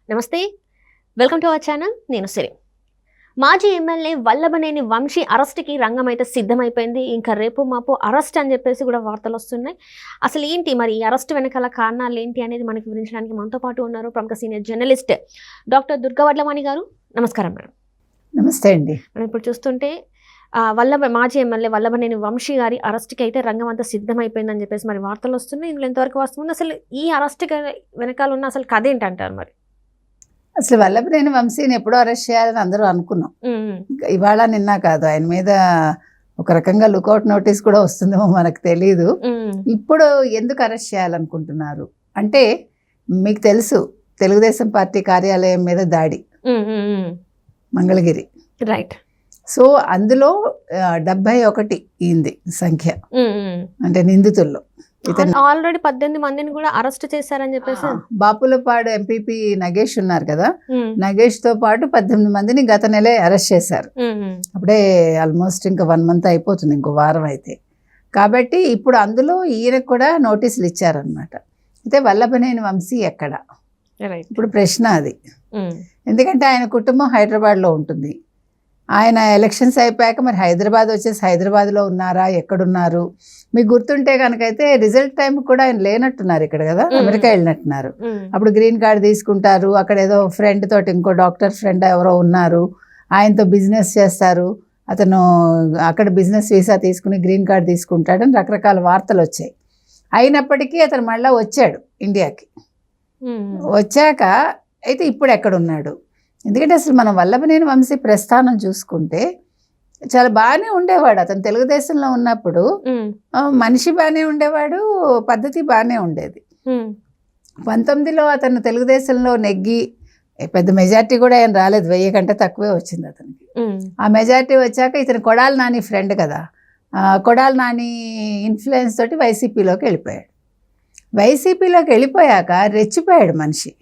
నమస్తే, welcome to our channel. నేను సిరి. మాజీ ఎమ్మెల్యే వల్లభనేని వంశీ అరెస్ట్కి రంగం అయితే సిద్ధమైపోయింది. ఇంకా రేపు మాపు అరెస్ట్ అని చెప్పేసి కూడా వార్తలు వస్తున్నాయి. అసలు ఏంటి మరి ఈ అరెస్ట్ వెనకాల కారణాలు ఏంటి అనేది మనకి వివరించడానికి మనతో పాటు ఉన్నారు ప్రముఖ సీనియర్ జర్నలిస్ట్ డాక్టర్ దుర్గావడ్లవాణి గారు. నమస్కారం మేడం. నమస్తే అండి. మనం ఇప్పుడు చూస్తుంటే మాజీ ఎమ్మెల్యే వల్లభనేని వంశీ గారి అరెస్ట్కి అయితే రంగం అంతా సిద్ధమైపోయిందని చెప్పేసి మరి వార్తలు వస్తున్నాయి. ఇందులో ఎంతవరకు వస్తుంది, అసలు ఈ అరెస్ట్ వెనకాల ఉన్న అసలు కథ ఏంటంటారు? మరి అసలు వల్లభనేని వంశీని ఎప్పుడో అరెస్ట్ చేయాలని అందరూ అనుకున్నాం. ఇవాళ నిన్న కాదు, ఆయన మీద ఒక రకంగా లుకౌట్ నోటీస్ కూడా వస్తుందేమో మనకు తెలీదు. ఇప్పుడు ఎందుకు అరెస్ట్ చేయాలనుకుంటున్నారు అంటే, మీకు తెలుసు తెలుగుదేశం పార్టీ కార్యాలయం మీద దాడి మంగళగిరి, రైట్? సో అందులో 71 ఈంది సంఖ్య, అంటే నిందితుల్లో. ఆల్రెడీ 18 మందిని కూడా అరెస్ట్ చేశారని చెప్పేసి బాపులపాడు ఎంపీపీ నగేష్ ఉన్నారు కదా, నగేష్ తో పాటు 18 మందిని గత నెలే అరెస్ట్ చేశారు. అప్పుడే ఆల్మోస్ట్ ఇంకా 1 మంత్ అయిపోతుంది, ఇంకో వారం అయితే. కాబట్టి ఇప్పుడు అందులో ఈయనకు కూడా నోటీసులు ఇచ్చారనమాట. అయితే వల్లభనేని వంశీ ఎక్కడ ఇప్పుడు ప్రశ్న అది. ఎందుకంటే ఆయన కుటుంబం హైదరాబాద్లో ఉంటుంది. ఆయన ఎలక్షన్స్ అయిపోయాక మరి హైదరాబాద్ వచ్చేసి హైదరాబాద్లో ఉన్నారా, ఎక్కడున్నారు? మీకు గుర్తుంటే కనుకైతే రిజల్ట్ టైం కూడా ఆయన లేనట్టున్నారు ఇక్కడ కదా, అమెరికా వెళ్ళినట్టున్నారు. అప్పుడు గ్రీన్ కార్డ్ తీసుకుంటారు, అక్కడ ఏదో ఫ్రెండ్ తోటి, ఇంకో డాక్టర్ ఫ్రెండ్ ఎవరో ఉన్నారు, ఆయనతో బిజినెస్ చేస్తారు, అతను అక్కడ బిజినెస్ వీసా తీసుకుని గ్రీన్ కార్డ్ తీసుకుంటాడని రకరకాల వార్తలు వచ్చాయి. అయినప్పటికీ అతను మళ్ళీ వచ్చాడు ఇండియాకి. వచ్చాక అయితే ఇప్పుడు ఎక్కడున్నాడు? ఎందుకంటే అసలు మనం వల్లభనేని వంశీ ప్రస్థానం చూసుకుంటే చాలా బాగానే ఉండేవాడు. అతను తెలుగుదేశంలో ఉన్నప్పుడు మనిషి బాగానే ఉండేవాడు, పద్ధతి బాగానే ఉండేది. 19లో అతను తెలుగుదేశంలో నెగ్గి పెద్ద మెజార్టీ కూడా ఏం రాలేదు, 1000 కంటే తక్కువే వచ్చింది అతనికి. ఆ మెజార్టీ వచ్చాక ఇతను కొడాలి నాని ఫ్రెండ్ కదా, కొడాలి నాని ఇన్ఫ్లుయెన్స్ తోటి వైసీపీలోకి వెళ్ళిపోయాడు. వైసీపీలోకి వెళ్ళిపోయాక రెచ్చిపోయాడు మనిషి.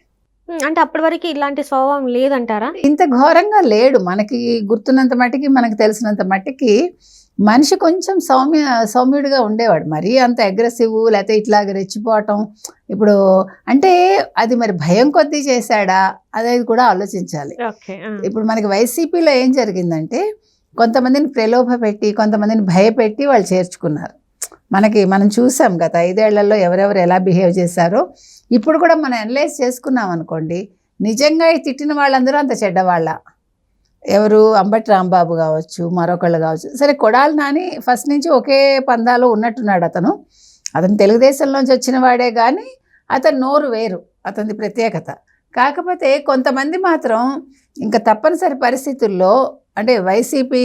అంటే అప్పటి వరకు ఇలాంటి స్వభావం లేదంటారా? ఇంత ఘోరంగా లేడు. మనకి గుర్తున్నంత మట్టికి, మనకు తెలిసినంత మట్టికి మనిషి కొంచెం సౌమ్యుడిగా ఉండేవాడు. మరీ అంత అగ్రెసివ్ లేకపోతే ఇట్లాగ రెచ్చిపోవటం ఇప్పుడు అంటే అది మరి భయం కొద్దీ చేశాడా అనేది కూడా ఆలోచించాలి. ఇప్పుడు మనకి వైసీపీలో ఏం జరిగిందంటే, కొంతమందిని ప్రలోభ పెట్టి, కొంతమందిని భయపెట్టి వాళ్ళు చేర్చుకున్నారు. మనం చూసాం గత 5 ఏళ్లలో ఎవరెవరు ఎలా బిహేవ్ చేశారో. ఇప్పుడు కూడా మనం అనలైజ్ చేసుకున్నాం అనుకోండి, నిజంగా ఈ తిట్టిన వాళ్ళందరూ అంత చెడ్డవాళ్ళ? ఎవరు? అంబటి రాంబాబు కావచ్చు, మరొకళ్ళు కావచ్చు. సరే, కొడాలి నాని ఫస్ట్ నుంచి ఒకే పందాలో ఉన్నట్టున్నాడు. అతను తెలుగుదేశంలోంచి వచ్చిన వాడే కానీ అతను నోరు వేరు, అతని ప్రత్యేకత. కాకపోతే కొంతమంది మాత్రం ఇంకా తప్పనిసరి పరిస్థితుల్లో, అంటే వైసీపీ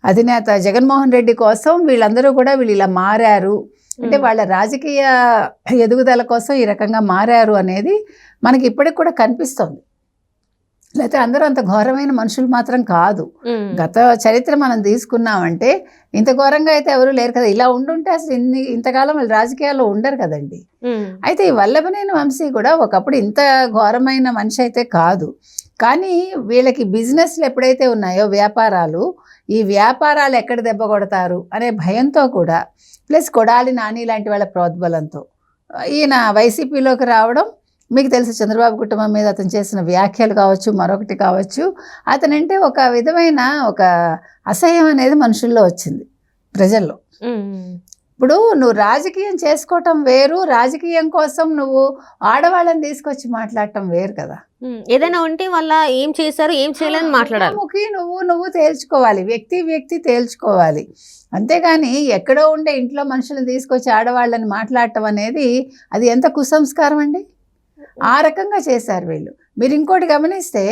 అధినేత జగన్మోహన్ రెడ్డి కోసం వీళ్ళందరూ కూడా వీళ్ళు ఇలా మారారు అంటే వాళ్ళ రాజకీయ ఎదుగుదల కోసం ఈ రకంగా మారారు అనేది మనకి ఇప్పటికి కూడా కనిపిస్తుంది. లేకపోతే అందరూ అంత ఘోరమైన మనుషులు మాత్రం కాదు. గత చరిత్ర మనం తీసుకున్నామంటే ఇంత ఘోరంగా అయితే ఎవరు లేరు కదా. ఇలా ఉండుంటే అసలు ఇంతకాలం వాళ్ళు రాజకీయాల్లో ఉండరు కదండి. అయితే ఈ వల్లభనేని వంశీ కూడా ఒకప్పుడు ఇంత ఘోరమైన మనిషి అయితే కాదు. కానీ వీళ్ళకి బిజినెస్లు ఎప్పుడైతే ఉన్నాయో, వ్యాపారాలు, ఈ వ్యాపారాలు ఎక్కడ దెబ్బ కొడతారు అనే భయంతో కూడా, ప్లస్ కొడాలి నాని లాంటి వాళ్ళ ప్రోద్బలంతో ఈయన వైసీపీలోకి రావడం. మీకు తెలుసు చంద్రబాబు కుటుంబం మీద అతను చేసిన వ్యాఖ్యలు కావచ్చు, మరొకటి కావచ్చు, అతనంటే ఒక విధమైన ఒక అసహ్యం అనేది మనుషుల్లో వచ్చింది, ప్రజల్లో. ఇప్పుడు నువ్వు రాజకీయం చేసుకోవటం వేరు, రాజకీయం కోసం నువ్వు ఆడవాళ్ళని తీసుకొచ్చి మాట్లాడటం వేరు కదా. ఏదైనా ఉంటే వాళ్ళ ఏం చేశారు, ఏం చేయలేని మాట్లాడాలి. నువ్వు తేల్చుకోవాలి, వ్యక్తి తేల్చుకోవాలి. అంతేగాని ఎక్కడో ఉండే ఇంట్లో మనుషులను తీసుకొచ్చి ఆడవాళ్ళని మాట్లాడటం అనేది అది ఎంత కుసంస్కారం అండి. ఆ రకంగా చేశారు వీళ్ళు. మీరు ఇంకోటి గమనిస్తే,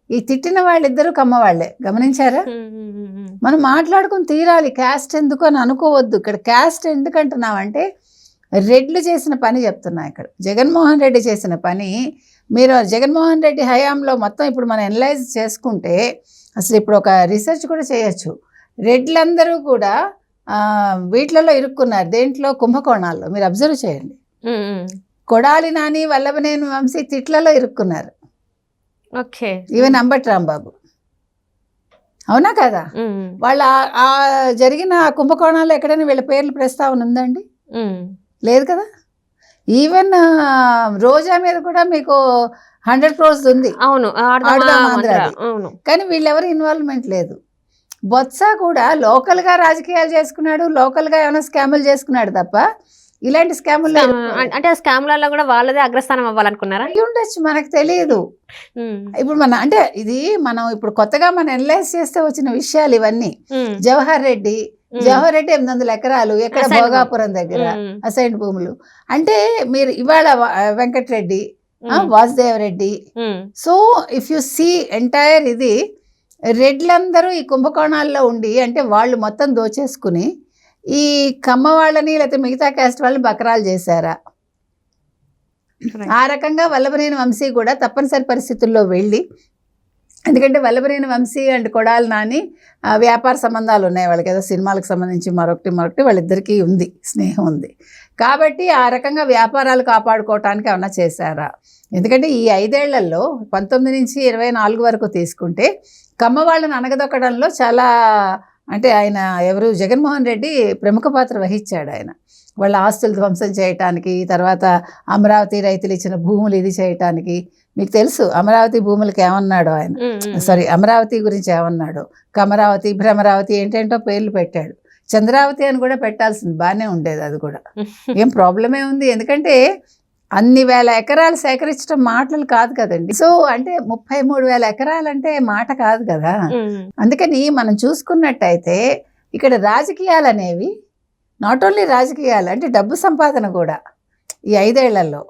ఈ తిట్టిన వాళ్ళిద్దరూ కమ్మవాళ్లే, గమనించారా? మనం మాట్లాడుకుని తీరాలి. క్యాస్ట్ ఎందుకు అని అనుకోవద్దు. ఇక్కడ క్యాస్ట్ ఎందుకంటున్నామంటే, రెడ్లు చేసిన పని చెప్తున్నా. ఇక్కడ జగన్మోహన్ రెడ్డి చేసిన పని, మీరు జగన్మోహన్ రెడ్డి హయాంలో మొత్తం ఇప్పుడు మనం అనలైజ్ చేసుకుంటే, అసలు ఇప్పుడు ఒక రీసెర్చ్ కూడా చేయొచ్చు. రెడ్లందరూ కూడా వీటిలలో ఇరుక్కున్నారు. దేంట్లో? కుంభకోణాల్లో. మీరు అబ్జర్వ్ చేయండి. కొడాలి నాని, వల్లభనేని వంశీ తిట్లలో ఇరుక్కున్నారు. ఈవెన్ అంబటి రాంబాబు. అవునా కదా? వాళ్ళ ఆ జరిగిన కుంభకోణాల్లో ఎక్కడైనా వీళ్ళ పేర్లు ప్రస్తావన ఉందండి? లేదు కదా. ఈవెన్ రోజా మీద కూడా మీకు 100 crores ఉంది. అవును, ఆడదాం ఆంధ్రాది. అవును. కానీ వీళ్ళెవరు ఇన్వాల్వ్మెంట్ లేదు. బొత్స కూడా లోకల్గా రాజకీయాలు చేసుకున్నాడు, లోకల్గా ఏమైనా స్కాములు చేసుకున్నాడు తప్ప ఇలాంటి స్కాములు అంటే ఆ స్కామ్లలో కూడా వాళ్ళదే అగ్రస్థానం అవ్వాలనుకున్నారా? అయి ఉండొచ్చు, మనకు తెలియదు. ఇప్పుడు అంటే ఇది మనం ఇప్పుడు కొత్తగా మనం అనలైజ్ చేస్తే వచ్చిన విషయాలు ఇవన్నీ. జవహర్ రెడ్డి 800 ఎకరాలు ఎక్కడ భోగాపురం దగ్గర అసైన్ భూములు. అంటే మీరు ఇవాళ Venkatareddy, Vasudev Reddy. So if you see entire ఇది రెడ్లందరూ ఈ కుంభకోణాల్లో ఉండి అంటే వాళ్ళు మొత్తం దోచేసుకుని ఈ కమ్మ వాళ్ళని లేకపోతే మిగతా క్యాస్ట్ వాళ్ళని బకరాలు చేశారా? ఆ రకంగా వల్లభనేని వంశీ కూడా తప్పనిసరి పరిస్థితుల్లో వెళ్ళి, ఎందుకంటే వల్లభనేని వంశీ అండ్ కొడాలి నాని వ్యాపార సంబంధాలు ఉన్నాయి వాళ్ళకి, ఏదో సినిమాలకు సంబంధించి మరొకటి వాళ్ళిద్దరికీ ఉంది, స్నేహం ఉంది. కాబట్టి ఆ రకంగా వ్యాపారాలు కాపాడుకోవటానికి ఏమన్నా చేశారా? ఎందుకంటే ఈ 5 ఏళ్లలో 19 నుంచి 24 వరకు తీసుకుంటే కమ్మ వాళ్ళని అణగదొక్కడంలో చాలా అంటే ఆయన ఎవరు జగన్మోహన్ రెడ్డి ప్రముఖ పాత్ర వహించాడు. ఆయన వాళ్ళ ఆస్తులు ధ్వంసం చేయటానికి, తర్వాత అమరావతి రైతులు ఇచ్చిన భూములు ఇది చేయటానికి. మీకు తెలుసు అమరావతి భూములకి ఏమన్నాడు ఆయన, అమరావతి గురించి ఏమన్నాడు, కమరావతి, భ్రమరావతి ఏంటేంటో పేర్లు పెట్టాడు. చంద్రావతి అని కూడా పెట్టాల్సింది, బాగానే ఉండేది, అది కూడా ఏం ప్రాబ్లమే ఉంది. ఎందుకంటే అన్ని వేల ఎకరాలు సేకరించడం మాటలు కాదు కదండి. సో అంటే 33,000 ఎకరాలు అంటే మాట కాదు కదా. అందుకని మనం చూసుకున్నట్టయితే ఇక్కడ రాజకీయాలు అనేవి నాట్ ఓన్లీ రాజకీయాలు, అంటే డబ్బు సంపాదన కూడా ఈ 5 ఏళ్లలో.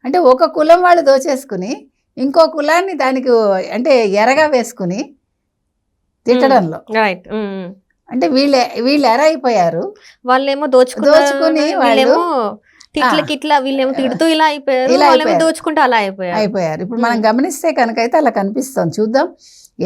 అంటే ఒక కులం వాళ్ళు దోచేసుకుని ఇంకో కులాన్ని దానికి అంటే ఎరగా వేసుకుని తిట్టడంలో, అంటే వీళ్ళు ఎర అయిపోయారు, వాళ్ళేమో దోచుకుని వాళ్ళేమో ఇట్లా వీళ్ళేమో తిడుతూ ఇలా అయిపోయారు, దోచుకుంటూ అలా అయిపోయారు. ఇప్పుడు మనం గమనిస్తే కనుకైతే అలా కనిపిస్తుంది. చూద్దాం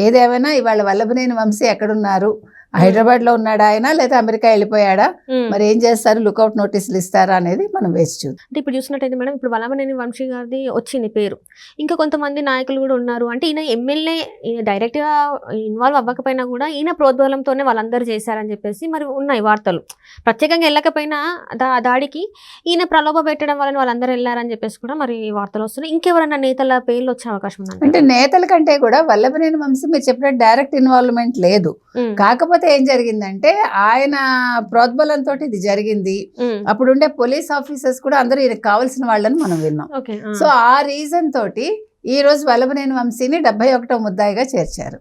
ఏదేమైనా. ఇవాళ వల్లభనేని వంశీ ఎక్కడున్నారు? హైదరాబాద్లో ఉన్నాడా ఆయన, లేదా అమెరికా వెళ్ళిపోయాడా? మరి ఏం చేస్తారు, లుకౌట్ నోటీసులు ఇస్తారా అనేది మనం వేసి చూద్దాం. అంటే ఇప్పుడు చూసినట్టయితే మేడం, ఇప్పుడు వల్లభనేని వంశీ గారిది వచ్చింది పేరు, ఇంకా కొంతమంది నాయకులు కూడా ఉన్నారు. అంటే ఈయన ఎమ్మెల్యే డైరెక్ట్గా ఇన్వాల్వ్ అవ్వకపోయినా కూడా ఈయన ప్రోద్బలంతోనే వాళ్ళందరూ చేశారని చెప్పేసి మరి ఉన్నాయి వార్తలు. ప్రత్యేకంగా వెళ్ళకపోయినా దాడికి ఈయన ప్రలోభ పెట్టడం వలన వాళ్ళందరూ వెళ్ళారని చెప్పేసి కూడా మరి వార్తలు వస్తున్నాయి. ఇంకెవరైనా నేతల పేర్లు వచ్చే అవకాశం ఉంది? అంటే నేతల కంటే కూడా వల్లభనేని వంశీ మీరు చెప్పినట్టు డైరెక్ట్ ఇన్వాల్వ్మెంట్ లేదు. కాకపోతే ఏం జరిగిందంటే ఆయన ప్రోద్బలంతో ఇది జరిగింది. అప్పుడు ఉండే పోలీస్ ఆఫీసర్స్ కూడా అందరూ ఈయనకు కావాల్సిన వాళ్ళని మనం విన్నాం. సో ఆ రీజన్ తోటి ఈ రోజు వల్లభనేని వంశీని 71వ ముద్దాయిగా చేర్చారు.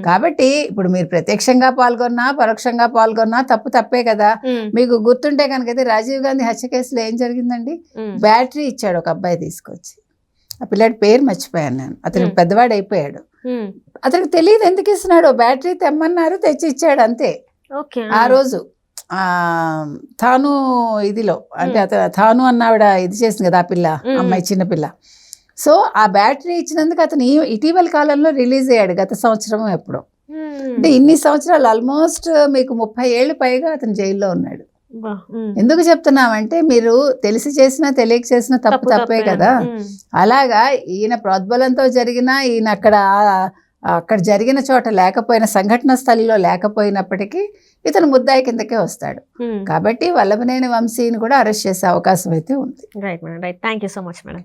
కాబట్టి ఇప్పుడు మీరు ప్రత్యక్షంగా పాల్గొన్నా పరోక్షంగా పాల్గొన్నా తప్పే కదా. మీకు గుర్తుంటే కనుకైతే రాజీవ్ గాంధీ హత్య కేసులో ఏం జరిగిందండి? బ్యాటరీ ఇచ్చాడు ఒక అబ్బాయి తీసుకొచ్చి. ఆ పిల్లాడి పేరు మర్చిపోయాను నేను. అతనికి పెద్దవాడు అయిపోయాడు. అతనికి తెలియదు ఎందుకు ఇస్తున్నాడు. బ్యాటరీ తెమ్మన్నారు, తెచ్చి ఇచ్చాడు అంతే. ఆ రోజు తాను ఇదిలో అంటే తాను అన్నావిడ ఇది చేసింది కదా ఆ పిల్ల, అమ్మాయి చిన్నపిల్ల. సో ఆ బ్యాటరీ ఇచ్చినందుకు అతను ఇటీవల కాలంలో రిలీజ్ అయ్యాడు, గత సంవత్సరం ఎప్పుడో. అంటే ఇన్ని సంవత్సరాలు ఆల్మోస్ట్ మీకు 30 ఏళ్ళు పైగా అతను జైల్లో ఉన్నాడు. ఎందుకు చెప్తున్నామంటే మీరు తెలిసి చేసినా తెలియక చేసినా తప్పే కదా. అలాగా ఈయన ప్రోద్బలంతో జరిగిన, ఈయన అక్కడ జరిగిన చోట లేకపోయినా, సంఘటన స్థలిలో లేకపోయినప్పటికీ ఇతను ముద్దాయి కిందకే వస్తాడు. కాబట్టి వల్లభనేని వంశీని కూడా అరెస్ట్ చేసే అవకాశం అయితే ఉంది. Right madam, right. Thank you so much madam.